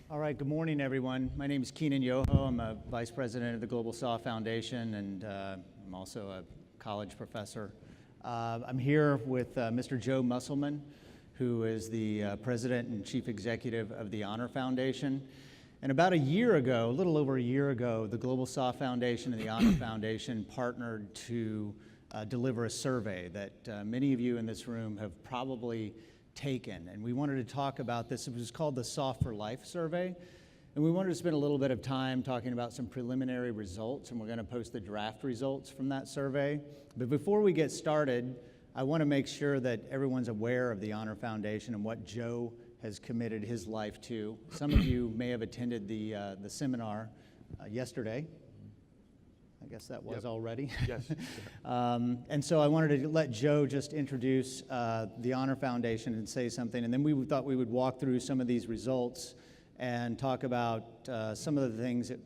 All right, good morning, everyone. My name is Keenan Yoho. I'm a vice president of the Global SOF Foundation, and I'm also a college professor. I'm here with Mr. Joe Musselman, who is the president and chief executive of the Honor Foundation. And about a year ago, a little over a year ago, the Global SOF Foundation and the Honor Foundation partnered to deliver a survey that many of you in this room have probably taken, and we wanted to talk about this. It was called the SOF for Life survey, and we wanted to spend a little bit of time talking about some preliminary results, and we're going to post the draft results from that survey. But before we get started, I want to make sure that everyone's aware of the Honor Foundation and what Joe has committed his life to. Some of you may have attended the seminar yesterday. I guess that was already. Yes. And so I wanted to let Joe just introduce the Honor Foundation and say something, and then we thought we would walk through some of these results and talk about some of the things that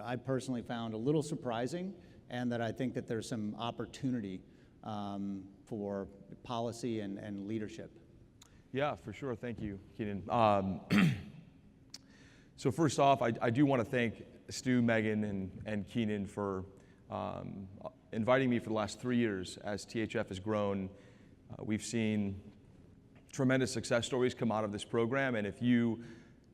I personally found a little surprising, and that I think that there's some opportunity for policy and leadership. Yeah, for sure. Thank you, Keenan. So first off, I do want to thank Stu, Megan, and Keenan for inviting me for the last 3 years as THF has grown. We've seen tremendous success stories come out of this program, and if you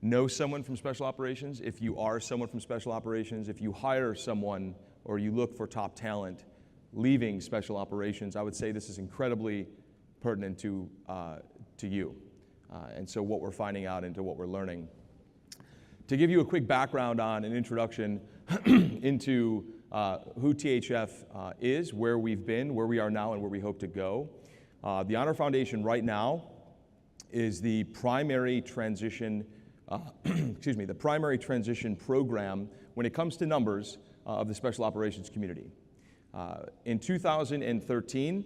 know someone from Special Operations, if you are someone from Special Operations, if you hire someone or you look for top talent leaving Special Operations, I would say this is incredibly pertinent to you. And so what we're finding out into what we're learning. To give you a quick background on an introduction into who THF is, where we've been, where we are now, and where we hope to go. The Honor Foundation right now is the primary transition, the primary transition program when it comes to numbers of the Special Operations community. In 2013,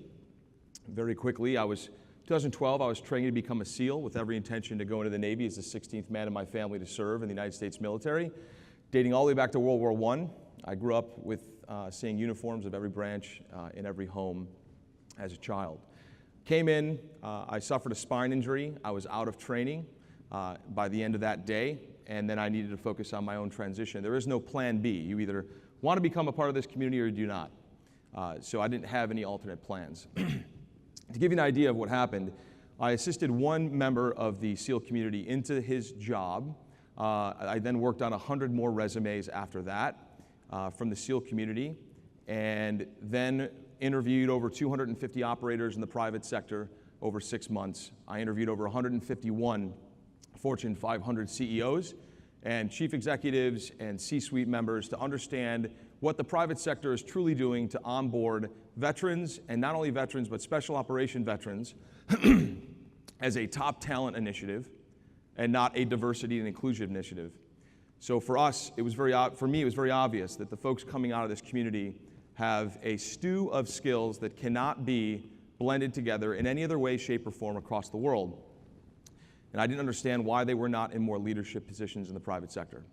very quickly, 2012, I was training to become a SEAL with every intention to go into the Navy as the 16th man in my family to serve in the United States military. Dating all the way back to World War I grew up with seeing uniforms of every branch in every home as a child. Came in, I suffered a spine injury. I was out of training by the end of that day, and then I needed to focus on my own transition. There is no plan B. You either want to become a part of this community or you do not. So I didn't have any alternate plans. To give you an idea of what happened, I assisted one member of the SEAL community into his job. I then worked on 100 more resumes after that from the SEAL community, and then interviewed over 250 operators in the private sector over 6 months. I interviewed over 151 Fortune 500 CEOs and chief executives and C-suite members to understand what the private sector is truly doing to onboard veterans, and not only veterans, but special operation veterans as a top talent initiative and not a diversity and inclusion initiative. So for us, it was very obvious that the folks coming out of this community have a stew of skills that cannot be blended together in any other way, shape, or form across the world. And I didn't understand why they were not in more leadership positions in the private sector.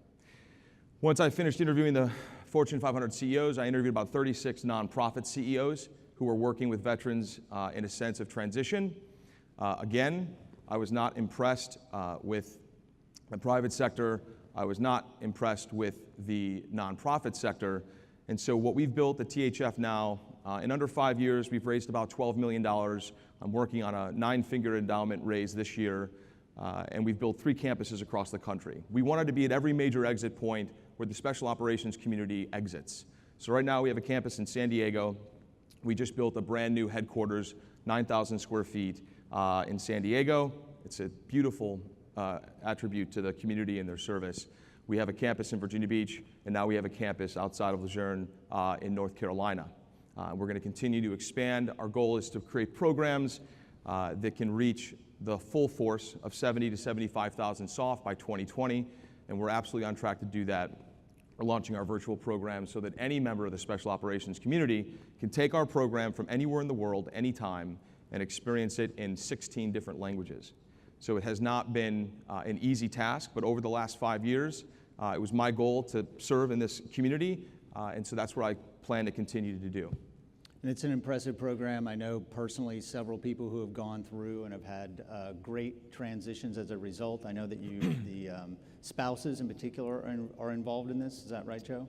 Once I finished interviewing the Fortune 500 CEOs, I interviewed about 36 nonprofit CEOs who were working with veterans in a sense of transition. Again, I was not impressed with the private sector. I was not impressed with the nonprofit sector. And so what we've built at THF now, in under 5 years, we've raised about $12 million. I'm working on a 9-figure endowment raise this year. And we've built 3 campuses across the country. We wanted to be at every major exit point where the Special Operations community exits. So right now we have a campus in San Diego. We just built a brand new headquarters, 9,000 square feet in San Diego. It's a beautiful attribute to the community and their service. We have a campus in Virginia Beach, and now we have a campus outside of Luzerne in North Carolina. We're going to continue to expand. Our goal is to create programs that can reach the full force of 70 to 75,000 SOF by 2020, and we're absolutely on track to do that. We're launching our virtual program so that any member of the Special Operations community can take our program from anywhere in the world, anytime, and experience it in 16 different languages. So it has not been an easy task, but over the last 5 years, it was my goal to serve in this community, and so that's what I plan to continue to do. And it's an impressive program. I know personally several people who have gone through and have had great transitions as a result. I know that the spouses in particular are involved in this. Is that right, Joe?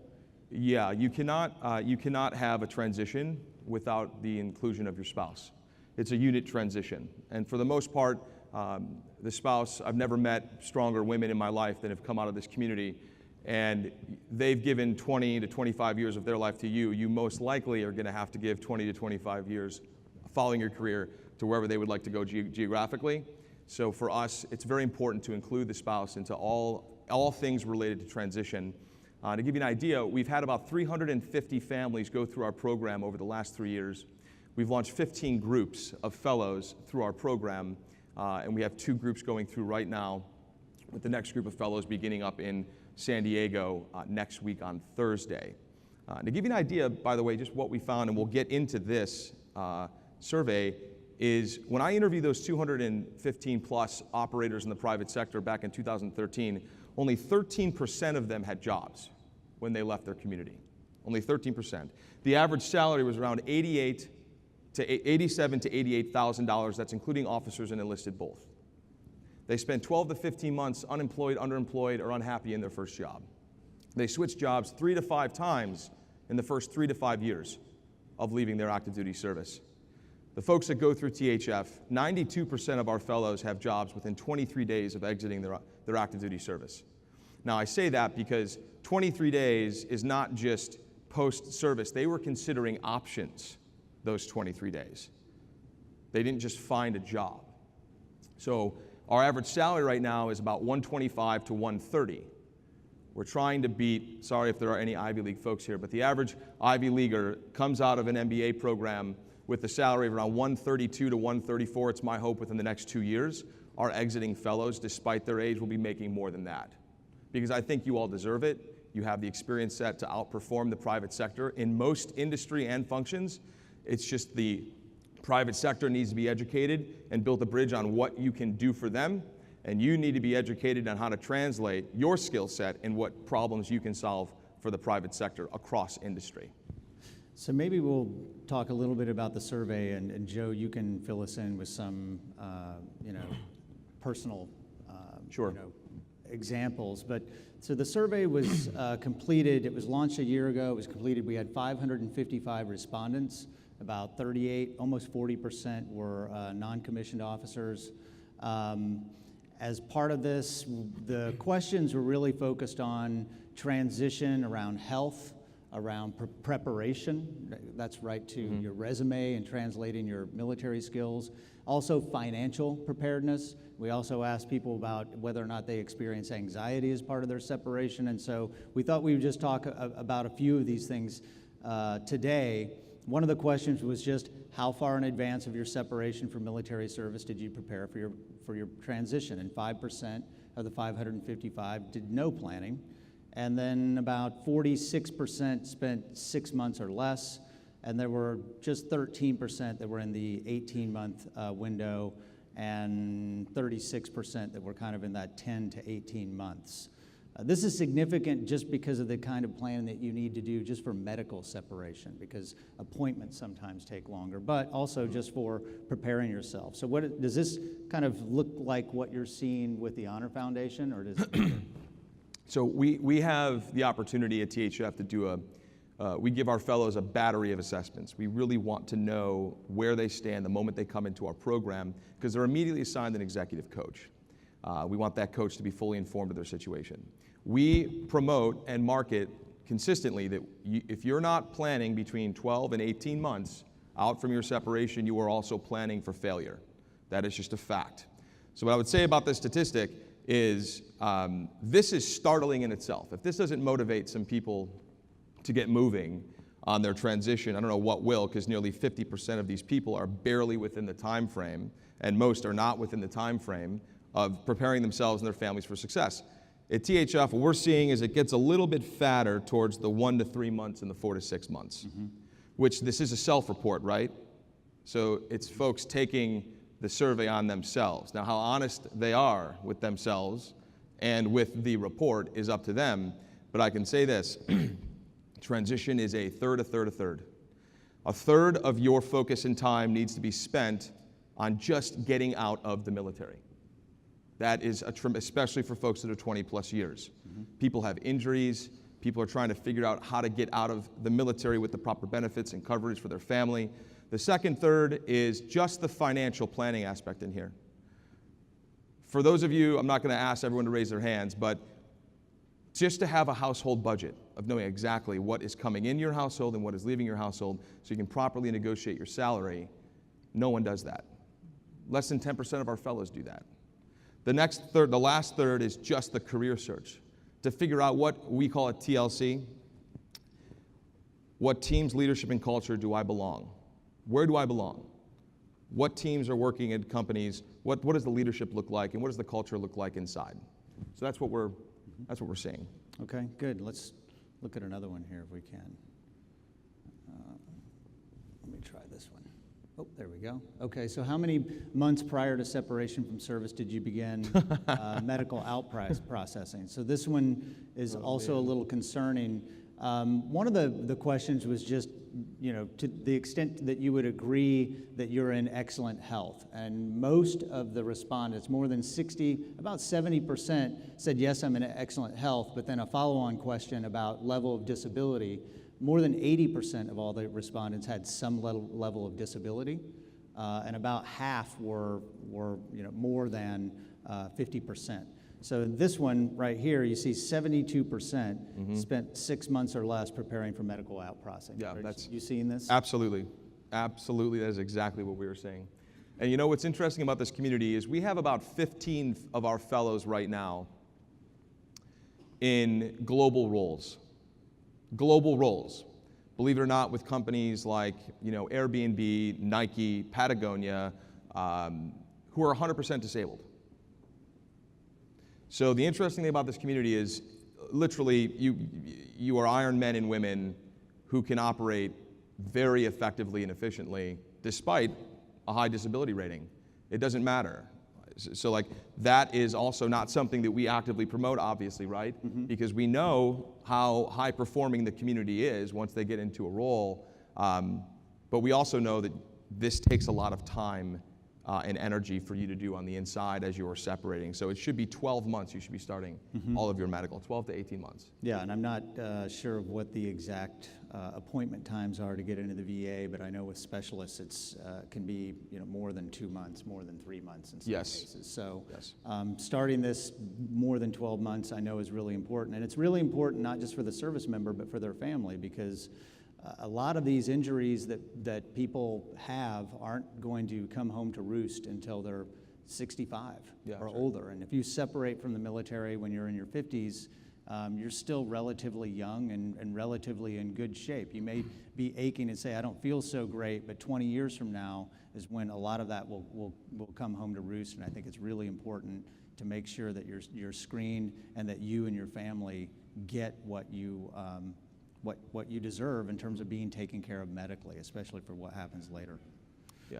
Yeah, you cannot have a transition without the inclusion of your spouse. It's a unit transition. And for the most part, the spouse, I've never met stronger women in my life that have come out of this community, and they've given 20 to 25 years of their life to you. You most likely are going to have to give 20 to 25 years following your career to wherever they would like to go geographically. So for us, it's very important to include the spouse into all things related to transition. To give you an idea, we've had about 350 families go through our program over the last 3 years. We've launched 15 groups of fellows through our program, and we have 2 groups going through right now, with the next group of fellows beginning up in San Diego next week on Thursday. To give you an idea, by the way, just what we found, and we'll get into this survey, is when I interviewed those 215 plus operators in the private sector back in 2013, only 13% of them had jobs when they left their community. Only 13%. The average salary was around $87,000 to $88,000. That's including officers and enlisted both. They spent 12 to 15 months unemployed, underemployed, or unhappy in their first job. They switched jobs 3 to 5 times in the first 3 to 5 years of leaving their active duty service. The folks that go through THF, 92% of our fellows have jobs within 23 days of exiting their active duty service. Now I say that because 23 days is not just post-service. They were considering options those 23 days. They didn't just find a job. So our average salary right now is about $125 to $130. We're trying to beat, sorry if there are any Ivy League folks here, but the average Ivy Leaguer comes out of an MBA program with a salary of around $132 to $134. It's my hope within the next 2 years, our exiting fellows, despite their age, will be making more than that. Because I think you all deserve it. You have the experience set to outperform the private sector in most industry and functions. It's just the private sector needs to be educated and build a bridge on what you can do for them, and you need to be educated on how to translate your skill set and what problems you can solve for the private sector across industry. So maybe we'll talk a little bit about the survey, and Joe, you can fill us in with some, personal, Sure. Examples. But so the survey was completed. It was launched a year ago. It was completed. We had 555 respondents. About 38, almost 40% were non-commissioned officers. As part of this, the questions were really focused on transition around health, around preparation, that's right to your resume and translating your military skills. Also financial preparedness. We also asked people about whether or not they experience anxiety as part of their separation. And so we thought we would just talk about a few of these things today. One of the questions was just how far in advance of your separation from military service did you prepare for your transition? And 5% of the 555 did no planning. And then about 46% spent 6 months or less, and there were just 13% that were in the 18-month window, and 36% that were kind of in that 10 to 18 months. This is significant just because of the kind of planning that you need to do just for medical separation, because appointments sometimes take longer, but also just for preparing yourself. So what does this kind of look like what you're seeing with the Honor Foundation, or does it? So we have the opportunity at THF to do we give our fellows a battery of assessments. We really want to know where they stand the moment they come into our program, because they're immediately assigned an executive coach. We want that coach to be fully informed of their situation. We promote and market consistently that if you're not planning between 12 and 18 months out from your separation, you are also planning for failure. That is just a fact. So what I would say about this statistic is this is startling in itself. If this doesn't motivate some people to get moving on their transition, I don't know what will, because nearly 50% of these people are barely within the time frame, and most are not within the time frame of preparing themselves and their families for success. At THF, what we're seeing is it gets a little bit fatter towards the 1 to 3 months and the 4 to 6 months, which this is a self-report, right? So it's folks taking the survey on themselves. Now, how honest they are with themselves and with the report is up to them, but I can say this, transition is a third, a third, a third. A third of your focus and time needs to be spent on just getting out of the military. That is, especially for folks that are 20 plus years. People have injuries. People are trying to figure out how to get out of the military with the proper benefits and coverage for their family. The second third is just the financial planning aspect in here. For those of you, I'm not going to ask everyone to raise their hands, but just to have a household budget of knowing exactly what is coming in your household and what is leaving your household so you can properly negotiate your salary, no one does that. Less than 10% of our fellows do that. The last third is just the career search to figure out what we call a TLC. What teams, leadership, and culture do I belong? Where do I belong? What teams are working at companies? What does the leadership look like, and what does the culture look like inside? So that's what we're seeing. Okay, good. Let's look at another one here if we can. Let me try this one. Oh, there we go. Okay, so how many months prior to separation from service did you begin medical processing? So this one is also a little concerning. One of the questions was just, to the extent that you would agree that you're in excellent health. And most of the respondents, more than 60, about 70% said, yes, I'm in excellent health, but then a follow-on question about level of disability. More than 80% of all the respondents had some level of disability, and about half were more than 50%. So this one right here, you see 72% spent 6 months or less preparing for medical outprocessing. Yeah, you seeing this? Absolutely. Absolutely, that is exactly what we were saying. And what's interesting about this community is we have about 15 of our fellows right now in global roles. Global roles. Believe it or not, with companies like Airbnb, Nike, Patagonia, who are 100% disabled. So the interesting thing about this community is literally you are iron men and women who can operate very effectively and efficiently despite a high disability rating. It doesn't matter. So that is also not something that we actively promote, obviously, right? Because we know how high performing the community is once they get into a role. But we also know that this takes a lot of time and energy for you to do on the inside as you are separating. So it should be 12 months you should be starting all of your medical, 12 to 18 months. Yeah, and I'm not sure of what the exact appointment times are to get into the VA, but I know with specialists it's can be more than 2 months, more than 3 months in some cases. So starting this more than 12 months I know is really important. And it's really important not just for the service member but for their family, because a lot of these injuries that people have aren't going to come home to roost until they're 65 or older. And if you separate from the military when you're in your 50s, you're still relatively young and relatively in good shape. You may be aching and say, I don't feel so great, but 20 years from now is when a lot of that will come home to roost. And I think it's really important to make sure that you're screened and that you and your family get what you deserve in terms of being taken care of medically, especially for what happens later. Yeah.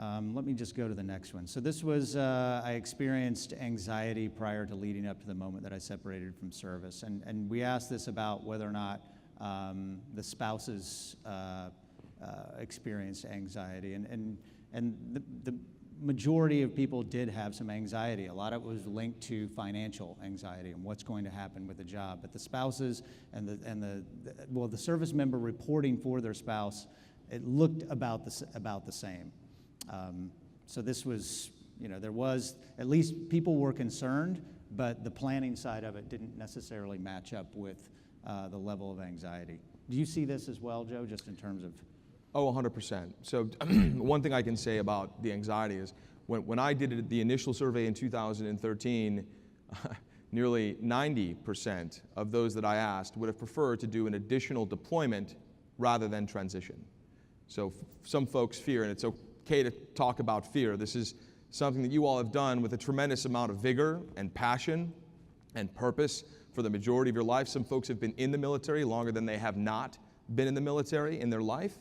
Let me just go to the next one. So this was, I experienced anxiety prior to leading up to the moment that I separated from service. And we asked this about whether or not the spouses experienced anxiety. And the majority of people did have some anxiety. A lot of it was linked to financial anxiety and what's going to happen with the job. But the spouses and the service member reporting for their spouse, it looked about the same. So this was, there was, at least people were concerned, but the planning side of it didn't necessarily match up with the level of anxiety. Do you see this as well, Joe, just in terms of? Oh, 100%. So one thing I can say about the anxiety is when I did the initial survey in 2013, nearly 90% of those that I asked would have preferred to do an additional deployment rather than transition. So some folks fear, and it's okay to talk about fear. This is something that you all have done with a tremendous amount of vigor and passion and purpose for the majority of your life. Some folks have been in the military longer than they have not been in the military in their life.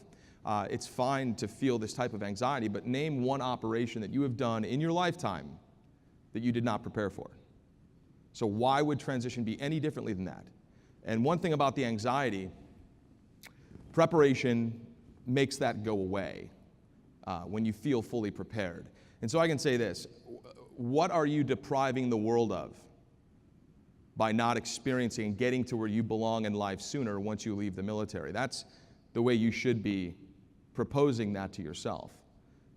It's fine to feel this type of anxiety, but name one operation that you have done in your lifetime that you did not prepare for. So why would transition be any differently than that? And one thing about the anxiety, preparation makes that go away when you feel fully prepared. And so I can say this, what are you depriving the world of by not experiencing and getting to where you belong in life sooner once you leave the military? That's the way you should be proposing that to yourself.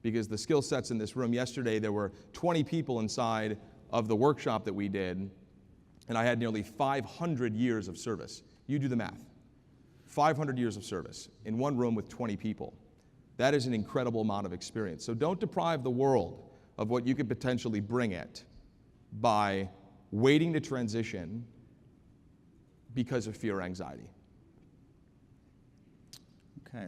Because the skill sets in this room, yesterday there were 20 people inside of the workshop that we did, and I had nearly 500 years of service. You do the math. 500 years of service in one room with 20 people. That is an incredible amount of experience. So don't deprive the world of what you could potentially bring it by waiting to transition because of fear or anxiety. Okay,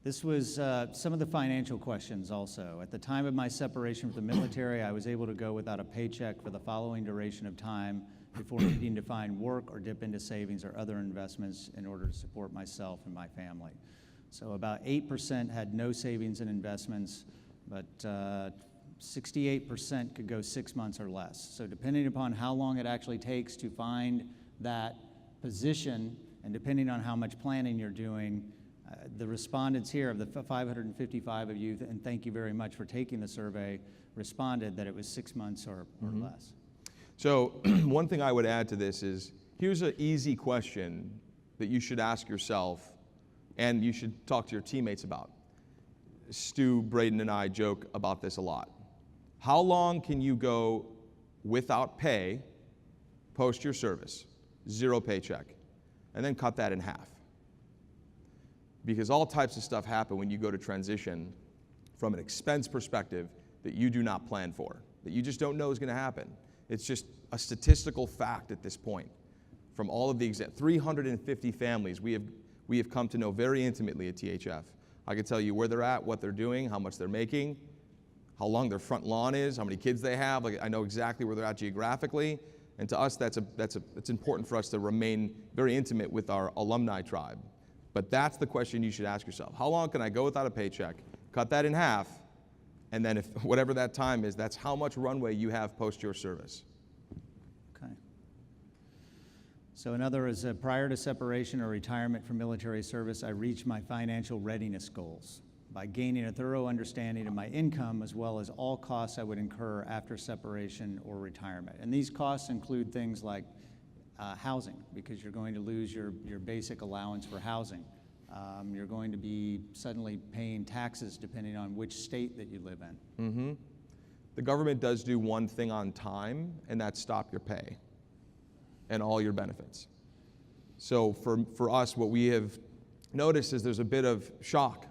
this was some of the financial questions also. At the time of my separation from the military, I was able to go without a paycheck for the following duration of time before needing to find work or dip into savings or other investments in order to support myself and my family. So about 8% had no savings and investments, but 68% could go 6 months or less. So depending upon how long it actually takes to find that position, and depending on how much planning you're doing, the respondents here, of the 555 of you, and thank you very much for taking the survey, responded that it was 6 months or less. So one thing I would add to this is, here's an easy question that you should ask yourself and you should talk to your teammates about. Stu, Braden, and I joke about this a lot. How long can you go without pay post your service, 0 paycheck, and then cut that in half? Because all types of stuff happen when you go to transition from an expense perspective that you do not plan for, that you just don't know is going to happen. It's just a statistical fact at this point. From all of the 350 families we have come to know very intimately at THF. I can tell you where they're at, what they're doing, how much they're making, how long their front lawn is, how many kids they have. Like, I know exactly where they're at geographically. And to us, it's important for us to remain very intimate with our alumni tribe. But that's the question you should ask yourself. How long can I go without a paycheck? Cut that in half, and then if whatever that time is, that's how much runway you have post your service. Okay. So another is, prior to separation or retirement from military service, I reached my financial readiness goals by gaining a thorough understanding of my income as well as all costs I would incur after separation or retirement. And these costs include things like housing, because you're going to lose your basic allowance for housing. You're going to be suddenly paying taxes depending on which state that you live in. Mm-hmm. The government does do one thing on time, and that's stop your pay and all your benefits. So for us, what we have noticed is there's a bit of shock.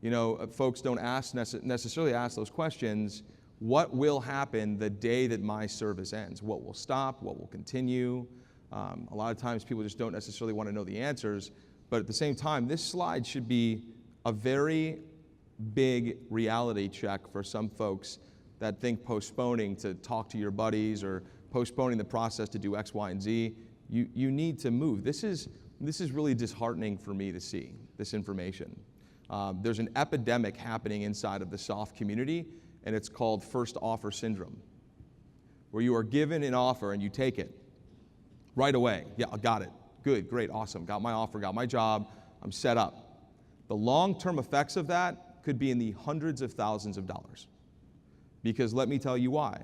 You know, folks don't necessarily ask those questions. What will happen the day that my service ends? What will stop? What will continue? A lot of times people just don't necessarily want to know the answers, but at the same time, this slide should be a very big reality check for some folks that think postponing to talk to your buddies or postponing the process to do X, Y, and Z. You need to move. This is really disheartening for me to see this information. There's an epidemic happening inside of the SOF community, and it's called first offer syndrome, where you are given an offer and you take it right away. Yeah, I got it. Good, great, awesome. Got my offer, got my job, I'm set up. The long-term effects of that could be in the hundreds of thousands of dollars. Because let me tell you why.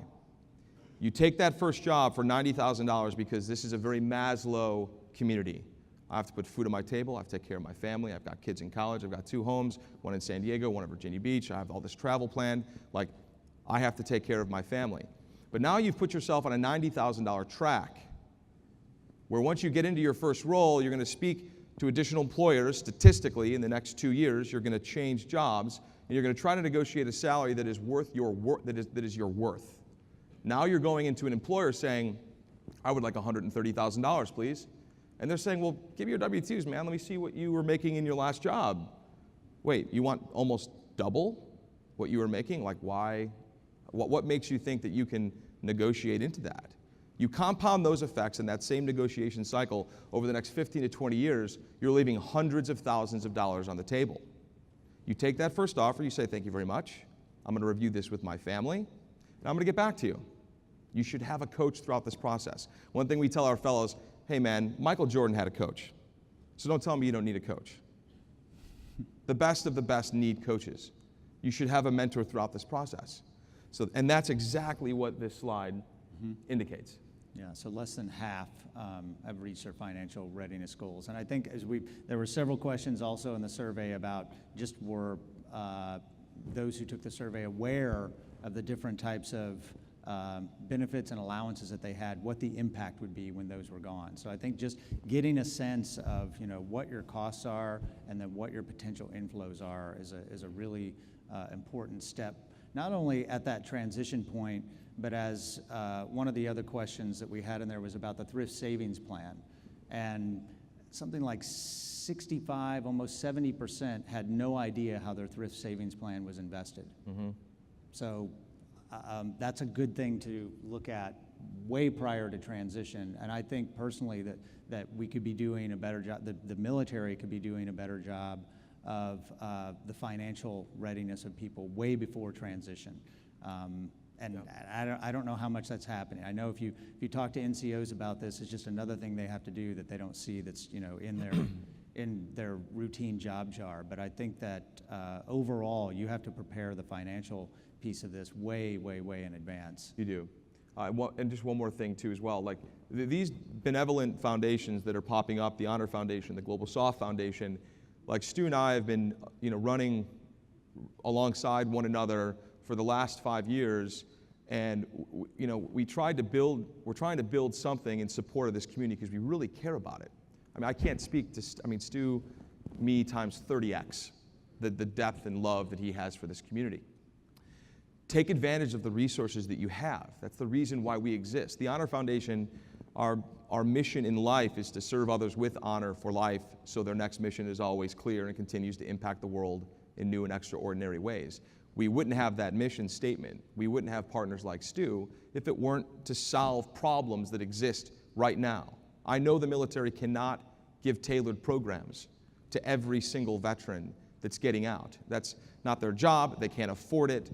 You take that first job for $90,000 because this is a very Maslow community. I have to put food on my table, I have to take care of my family, I've got kids in college, I've got 2 homes, one in San Diego, one in Virginia Beach, I have all this travel planned. Like, I have to take care of my family. But now you've put yourself on a $90,000 track, where once you get into your first role, you're going to speak to additional employers. Statistically, in the next 2 years, you're going to change jobs, and you're going to try to negotiate a salary that is worth your that is your worth. Now you're going into an employer saying, "I would like $130,000, please," and they're saying, "Well, give me your W-2s, man. Let me see what you were making in your last job." Wait, you want almost double what you were making? Like, why? What makes you think that you can negotiate into that? You compound those effects in that same negotiation cycle over the next 15 to 20 years, you're leaving hundreds of thousands of dollars on the table. You take that first offer, you say, "Thank you very much. I'm going to review this with my family, and I'm going to get back to you." You should have a coach throughout this process. One thing we tell our fellows, "Hey man, Michael Jordan had a coach, so don't tell me you don't need a coach." The best of the best need coaches. You should have a mentor throughout this process. So, and that's exactly what this slide indicates. Yeah, so less than half have reached their financial readiness goals. And I think there were several questions also in the survey about just were those who took the survey aware of the different types of benefits and allowances that they had, what the impact would be when those were gone. So I think just getting a sense of what your costs are and then what your potential inflows are is a really important step, not only at that transition point, but as one of the other questions that we had in there was about the thrift savings plan. And something like 65, almost 70% had no idea how their thrift savings plan was invested. So that's a good thing to look at way prior to transition. And I think personally that we could be doing a better job, the military could be doing a better job of the financial readiness of people way before transition. And I don't know how much that's happening. I know if you talk to NCOs about this, it's just another thing they have to do that they don't see that's in their routine job jar. But I think that overall you have to prepare the financial piece of this way in advance. You do. And just one more thing too as well, like these benevolent foundations that are popping up, the Honor Foundation, the Global SOF Foundation, like Stu and I have been running alongside one another for the last 5 years, and we're trying to build something in support of this community because we really care about it. I mean, I can't speak to, Stu, me times 30x, the depth and love that he has for this community. Take advantage of the resources that you have. That's the reason why we exist. The Honor Foundation, our mission in life is to serve others with honor for life so their next mission is always clear and continues to impact the world in new and extraordinary ways. We wouldn't have that mission statement. We wouldn't have partners like Stu if it weren't to solve problems that exist right now. I know the military cannot give tailored programs to every single veteran that's getting out. That's not their job. They can't afford it.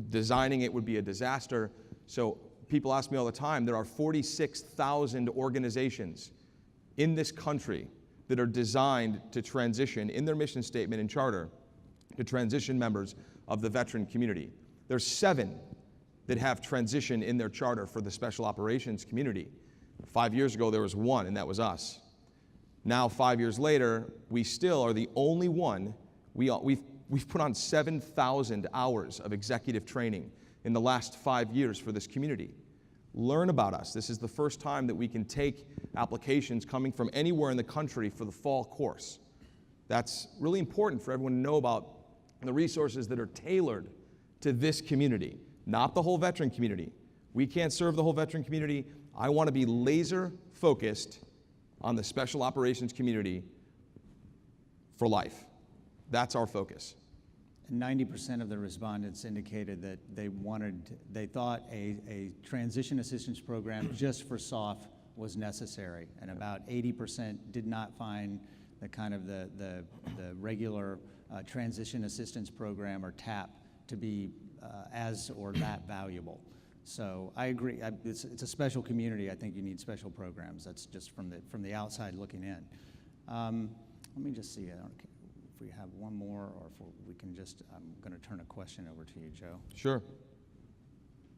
Designing it would be a disaster. So people ask me all the time, there are 46,000 organizations in this country that are designed to transition in their mission statement and charter to transition members of the veteran community. There's 7 that have transition in their charter for the special operations community. 5 years ago, there was 1, and that was us. Now, 5 years later, we still are the only one. We've put on 7,000 hours of executive training in the last 5 years for this community. Learn about us. This is the first time that we can take applications coming from anywhere in the country for the fall course. That's really important for everyone to know about the resources that are tailored to this community, not the whole veteran community. We can't serve the whole veteran community. I want to be laser focused on the special operations community for life. That's our focus. 90% of the respondents indicated that they thought a transition assistance program just for SOF was necessary, and about 80% did not find the kind of the regular transition assistance program or TAP to be as or that valuable. So I agree. It's a special community. I think you need special programs. That's just from the outside looking in. Let me just see. I don't know if we have one more, or if we can just. I'm going to turn a question over to you, Joe. Sure.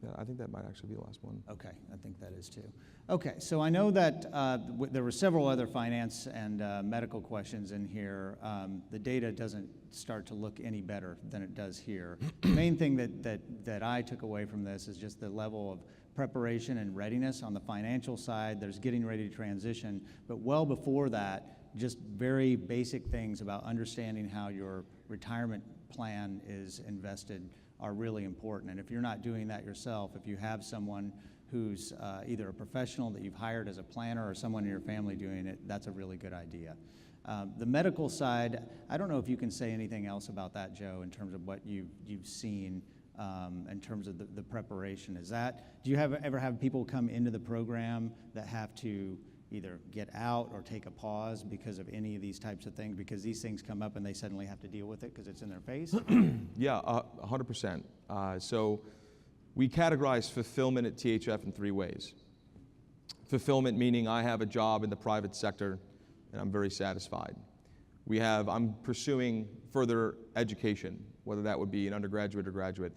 Yeah, I think that might actually be the last one. Okay, I think that is too. Okay, so I know that there were several other finance and medical questions in here. The data doesn't start to look any better than it does here. The main thing that I took away from this is just the level of preparation and readiness on the financial side. There's getting ready to transition, but well before that, just very basic things about understanding how your retirement plan is invested are really important. And if you're not doing that yourself, if you have someone who's either a professional that you've hired as a planner or someone in your family doing it, that's a really good idea. The medical side, I don't know if you can say anything else about that, Joe, in terms of what you've seen in terms of the preparation. Do you ever have people come into the program that have to either get out or take a pause because of any of these types of things, because these things come up and they suddenly have to deal with it because it's in their face? Yeah, 100%. So we categorize fulfillment at THF in 3 ways. Fulfillment meaning I have a job in the private sector and I'm very satisfied. I'm pursuing further education, whether that would be an undergraduate or graduate.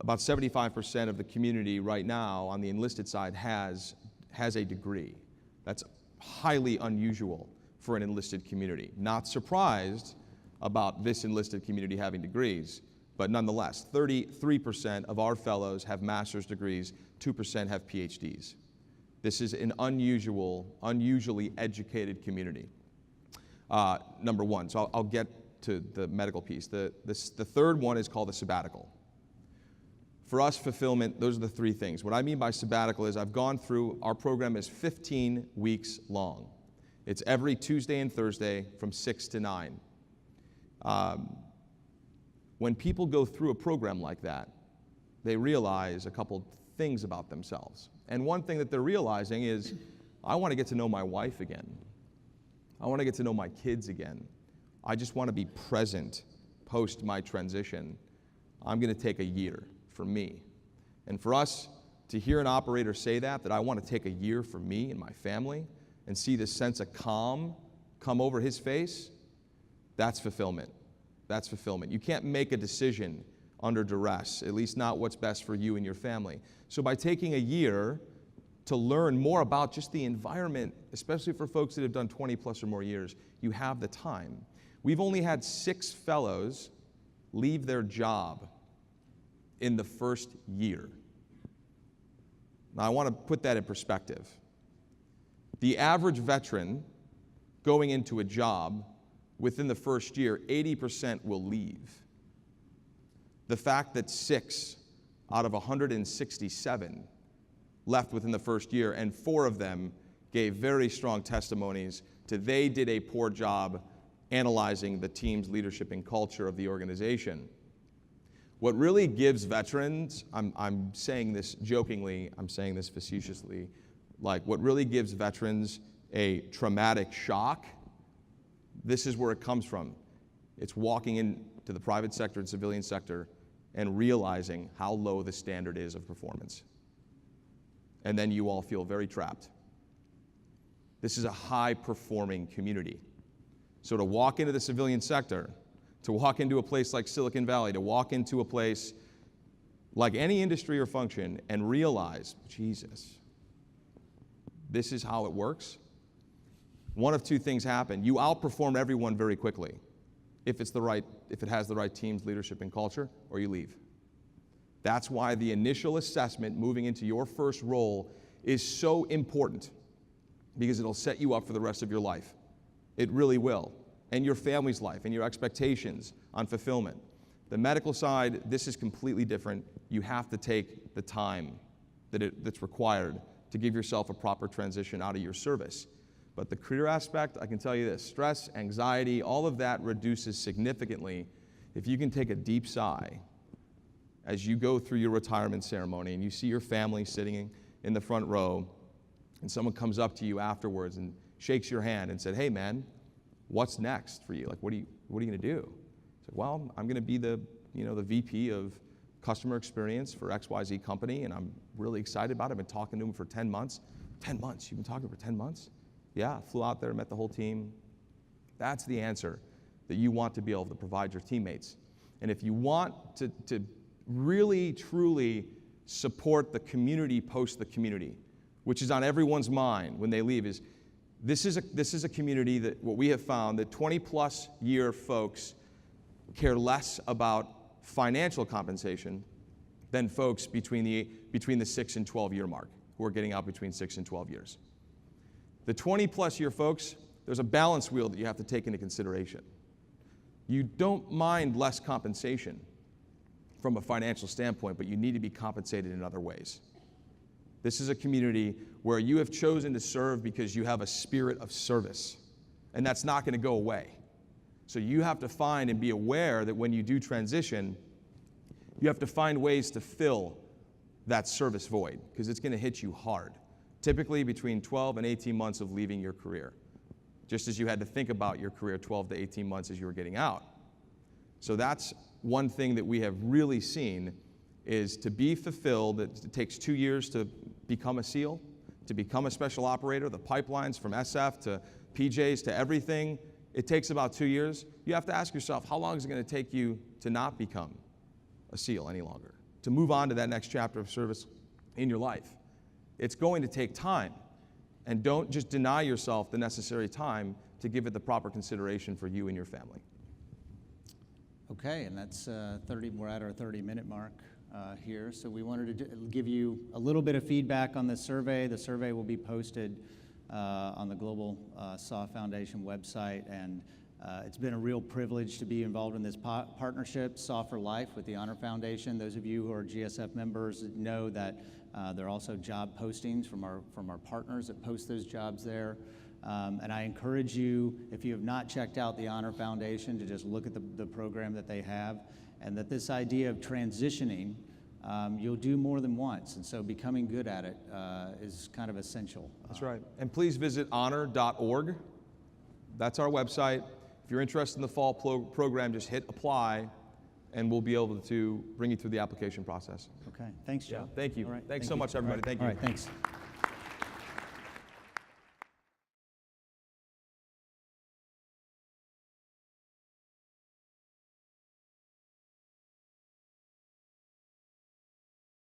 About 75% of the community right now on the enlisted side has a degree. That's highly unusual for an enlisted community. Not surprised about this enlisted community having degrees, but nonetheless, 33% of our fellows have master's degrees, 2% have PhDs. This is an unusually educated community. Number one, so I'll get to the medical piece. The third one is called the sabbatical. For us, fulfillment, those are the three things. What I mean by sabbatical is I've gone through, our program is 15 weeks long. It's every Tuesday and Thursday from 6 to 9. When people go through a program like that, they realize a couple things about themselves. And one thing that they're realizing is, I want to get to know my wife again. I want to get to know my kids again. I just want to be present post my transition. I'm going to take a year for me. And for us to hear an operator say that I want to take a year for me and my family and see this sense of calm come over his face, that's fulfillment. That's fulfillment. You can't make a decision under duress, at least not what's best for you and your family. So by taking a year to learn more about just the environment, especially for folks that have done 20 plus or more years, you have the time. We've only had 6 fellows leave their job in the first year. Now, I want to put that in perspective. The average veteran going into a job within the first year, 80% will leave. The fact that 6 out of 167 left within the first year, and 4 of them gave very strong testimonies to they did a poor job analyzing the team's leadership and culture of the organization. What really gives veterans, I'm saying this jokingly, I'm saying this facetiously, like what really gives veterans a traumatic shock, this is where it comes from. It's walking into the private sector and civilian sector and realizing how low the standard is of performance. And then you all feel very trapped. This is a high-performing community. So to walk into the civilian sector, to walk into a place like Silicon Valley, to walk into a place like any industry or function and realize, Jesus, this is how it works. One of two things happen. You outperform everyone very quickly if it has the right team's leadership and culture, or you leave. That's why the initial assessment moving into your first role is so important, because it'll set you up for the rest of your life. It really will. And your family's life and your expectations on fulfillment. The medical side, this is completely different. You have to take the time that's required to give yourself a proper transition out of your service. But the career aspect, I can tell you this, stress, anxiety, all of that reduces significantly if you can take a deep sigh as you go through your retirement ceremony and you see your family sitting in the front row and someone comes up to you afterwards and shakes your hand and said, hey man, what's next for you? Like, what are you going to do? It's like, well, I'm going to be the VP of customer experience for XYZ company, and I'm really excited about it. I've been talking to him for 10 months. 10 months? You've been talking for 10 months? Yeah, flew out there, met the whole team. That's the answer that you want to be able to provide your teammates. And if you want to really, truly support the community post the community, which is on everyone's mind when they leave, is this is a community that what we have found that 20-plus year folks care less about financial compensation than folks between the 6 and 12-year mark, who are getting out between 6 and 12 years. The 20-plus year folks, there's a balance wheel that you have to take into consideration. You don't mind less compensation from a financial standpoint, but you need to be compensated in other ways. This is a community where you have chosen to serve because you have a spirit of service, and that's not going to go away. So you have to find and be aware that when you do transition, you have to find ways to fill that service void, because it's going to hit you hard, typically between 12 and 18 months of leaving your career, just as you had to think about your career 12 to 18 months as you were getting out. So that's one thing that we have really seen, is to be fulfilled. It takes 2 years to become a SEAL, to become a special operator. The pipelines from SF to PJs to everything, it takes about 2 years. You have to ask yourself, how long is it going to take you to not become a SEAL any longer, to move on to that next chapter of service in your life? It's going to take time. And don't just deny yourself the necessary time to give it the proper consideration for you and your family. Okay, and that's 30. We're at our 30-minute mark here. So we wanted to give you a little bit of feedback on this survey. The survey will be posted on the Global SOF Foundation website, and it's been a real privilege to be involved in this partnership, SOF for Life, with the Honor Foundation. Those of you who are GSF members know that there are also job postings from our partners that post those jobs there. And I encourage you, if you have not checked out the Honor Foundation, to just look at the program that they have, and that this idea of transitioning, you'll do more than once. And so becoming good at it is kind of essential. That's right. And please visit honor.org. That's our website. If you're interested in the fall program, just hit apply, and we'll be able to bring you through the application process. Okay. Thanks, Joe. Yeah, thank you. All right. Thanks so much, everybody. Thank you. All right, thanks.